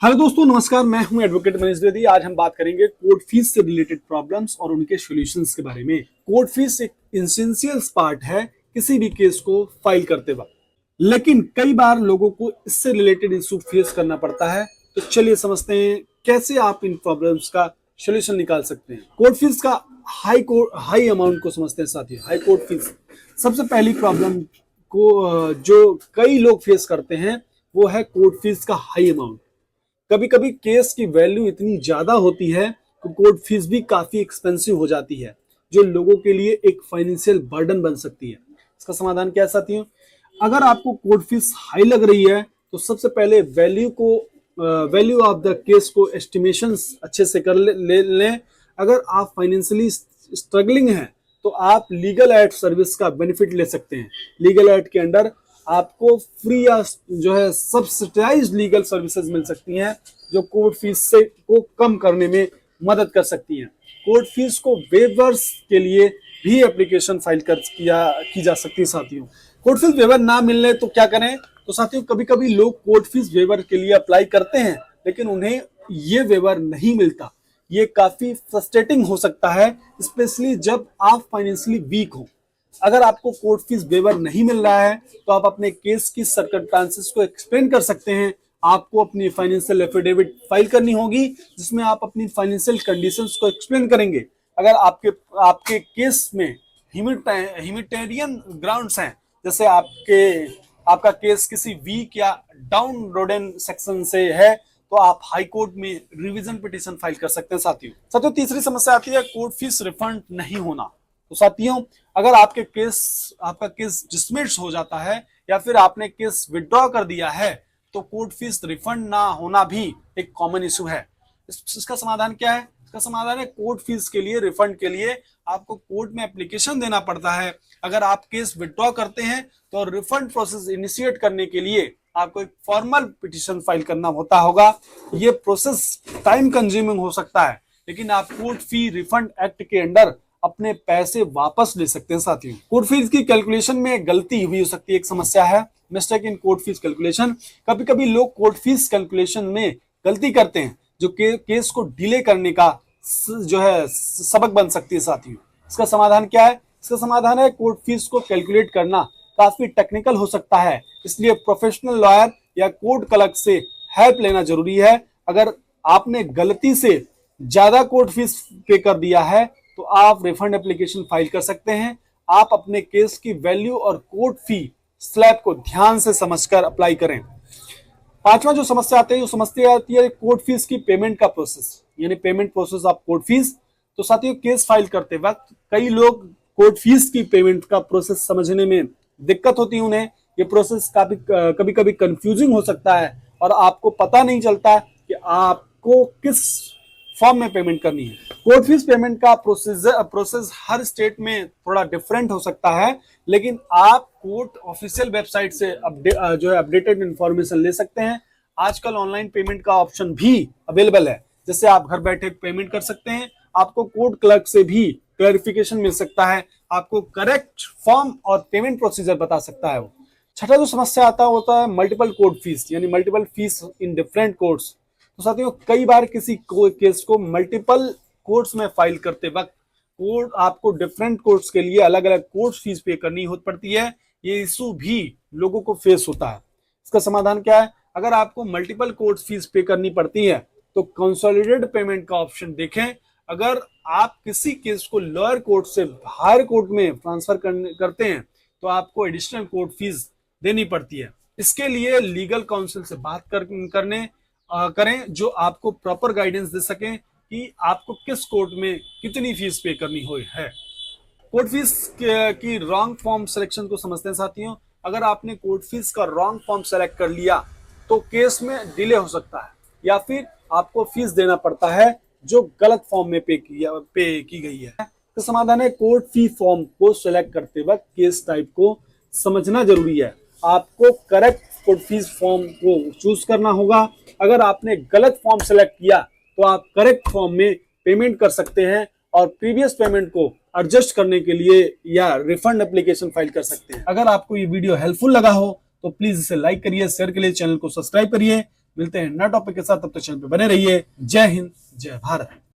Hello दोस्तों, नमस्कार। मैं हूं एडवोकेट मनीष द्विवेदी। आज हम बात करेंगे कोर्ट फीस से रिलेटेड प्रॉब्लम्स और उनके सॉल्यूशंस के बारे में। कोर्ट फीस एक एसेंशियल पार्ट है किसी भी केस को फाइल करते वक्त, लेकिन कई बार लोगों को इससे रिलेटेड इशू फेस करना पड़ता है। तो चलिए समझते हैं कैसे आप इन प्रॉब्लम्स का सॉल्यूशन निकाल सकते हैं। कोर्ट फीस का हाई अमाउंट को समझते हैं साथियों। हाई कोर्ट फीस सबसे पहली प्रॉब्लम को जो कई लोग फेस करते हैं वो है कोर्ट फीस का हाई अमाउंट। कभी कभी केस की वैल्यू इतनी ज्यादा होती है कि कोर्ट फीस भी काफी एक्सपेंसिव हो जाती है, जो लोगों के लिए एक फाइनेंशियल बर्डन बन सकती है। इसका समाधान क्या है साथियों? अगर आपको कोर्ट फीस हाई लग रही है तो सबसे पहले वैल्यू ऑफ द केस को एस्टिमेशन अच्छे से कर लें। अगर आप फाइनेंशियली स्ट्रगलिंग हैं तो आप लीगल एड सर्विस का बेनिफिट ले सकते हैं। लीगल एड के अंडर आपको फ्री या जो है सब्सिडाइज्ड लीगल सर्विसेज मिल सकती हैं, जो कोर्ट फीस से को कम करने में मदद कर सकती हैं। कोर्ट फीस को वेवर्स के लिए भी एप्लीकेशन फाइल की जा सकती है साथियों। कोर्ट फीस वेवर ना मिलने तो क्या करें? तो साथियों, कभी कभी लोग कोर्ट फीस वेवर के लिए अप्लाई करते हैं लेकिन उन्हें ये वेवर नहीं मिलता। ये काफी फ्रस्ट्रेटिंग हो सकता है, स्पेशली जब आप फाइनेंशियली वीक हो। अगर आपको कोर्ट फीस वेवर नहीं मिल रहा है तो आप अपने केस की सर्कमस्टेंसेस को एक्सप्लेन कर सकते हैं। आपको अपनी फाइनेंशियल एफिडेविट फाइल करनी होगी जिसमें आप अपनी फाइनेंशियल कंडीशंस को एक्सप्लेन करेंगे। अगर आपके केस में ह्यूमैनिटेरियन ग्राउंड्स हैं, जैसे आपका केस किसी वीक या डाउन रोडन सेक्शन से है, तो आप हाई कोर्ट में रिवीजन पिटीशन फाइल कर सकते हैं साथियों। तीसरी समस्या आती है कोर्ट फीस रिफंड नहीं होना। तो साथियों, अगर आपका केस डिसमिस हो जाता है या फिर आपने केस विड्रॉ कर दिया है तो कोर्ट फीस रिफंड ना होना भी एक कॉमन इशू है। इसका समाधान क्या है? इसका समाधान है कोर्ट फीस के लिए रिफंड के लिए आपको कोर्ट में एप्लीकेशन देना पड़ता है। अगर आप केस विड्रॉ करते हैं तो रिफंड प्रोसेस इनिशिएट करने के लिए आपको एक फॉर्मल पिटीशन फाइल करना होगा। ये प्रोसेस टाइम कंज्यूमिंग हो सकता है, लेकिन आप कोर्ट फी रिफंड एक्ट के अंडर अपने पैसे वापस ले सकते हैं साथियों। कोर्ट फीस की कैलकुलेशन में गलती हुई हो सकती है, एक समस्या है mistake in court fees calculation. कभी कभी लोग कोर्ट फीस कैलकुलेशन में गलती करते हैं, जो केस को डिले करने का जो है सबक बन सकती है साथियों। इसका समाधान क्या है? इसका समाधान है कोर्ट फीस को कैलकुलेट करना काफी टेक्निकल हो सकता है, इसलिए प्रोफेशनल लॉयर या कोर्ट क्लर्क से हेल्प लेना जरूरी है। अगर आपने गलती से ज्यादा कोर्ट फीस पे कर दिया है तो आप रिफंड एप्लीकेशन फाइल कर सकते हैं। आप अपने केस की वैल्यू और कोर्ट फी स्लैब को ध्यान से समझकर अप्लाई करें। पांचवा जो समस्या आती है, समस्या आती है कोर्ट फीस की पेमेंट का प्रोसेस, यानी payment process of court fees. तो साथियों, केस फाइल करते वक्त कई लोग कोर्ट फीस की पेमेंट का प्रोसेस समझने में दिक्कत होती है उन्हें। ये प्रोसेस कभी कभी कंफ्यूजिंग हो सकता है और आपको पता नहीं चलता कि आपको किस फॉर्म में पेमेंट करनी है। कोर्ट फीस पेमेंट का प्रोसेस हर स्टेट में थोड़ा डिफरेंट हो सकता है, लेकिन आप कोर्ट ऑफिशियल वेबसाइट से जो है अपडेटेड इंफॉर्मेशन ले सकते हैं। आजकल ऑनलाइन पेमेंट का ऑप्शन भी अवेलेबल है, जिससे आप घर बैठे पेमेंट कर सकते हैं। आपको कोर्ट क्लर्क से भी क्लैरिफिकेशन मिल सकता है, आपको करेक्ट फॉर्म और पेमेंट प्रोसीजर बता सकता है वो। छठा जो समस्या होता है मल्टीपल कोर्ट फीस, यानी multiple fees in different courts. तो साथियों, कई बार किसी केस को मल्टीपल कोर्ट्स में फाइल करते वक्त आपको डिफरेंट कोर्ट्स के लिए अलग अलग कोर्ट फीस पे करनी पड़ती है। ये इशू भी लोगों को फेस होता है। इसका समाधान क्या है? अगर आपको मल्टीपल कोर्ट फीस पे करनी पड़ती है तो कंसोलिडेटेड पेमेंट का ऑप्शन देखें। अगर आप किसी केस को लोअर कोर्ट से हायर कोर्ट में ट्रांसफर करते हैं तो आपको एडिशनल कोर्ट फीस देनी पड़ती है। इसके लिए लीगल काउंसिल से बात करें जो आपको प्रॉपर गाइडेंस दे सकें कि आपको किस कोर्ट में कितनी फीस पे करनी है। कोर्ट फीस की रॉन्ग फॉर्म सिलेक्शन को समझते हैं साथियों। अगर आपने कोर्ट फीस का रॉन्ग फॉर्म सेलेक्ट कर लिया तो केस में डिले हो सकता है, या फिर आपको फीस देना पड़ता है जो गलत फॉर्म में पे की गई है। तो समाधान है कोर्ट फी फॉर्म को सिलेक्ट करते वक्त केस टाइप को समझना जरूरी है। आपको करेक्ट कोर्ट फीस फॉर्म को चूज करना होगा। अगर आपने गलत फॉर्म सेलेक्ट किया तो आप करेक्ट फॉर्म में पेमेंट कर सकते हैं और प्रीवियस पेमेंट को एडजस्ट करने के लिए या रिफंड एप्लीकेशन फाइल कर सकते हैं। अगर आपको ये वीडियो हेल्पफुल लगा हो तो प्लीज इसे लाइक करिए, शेयर करिए, चैनल को सब्सक्राइब करिए। मिलते हैं नए टॉपिक के साथ, तब तक चैनल पे बने रहिए। जय हिंद, जय भारत।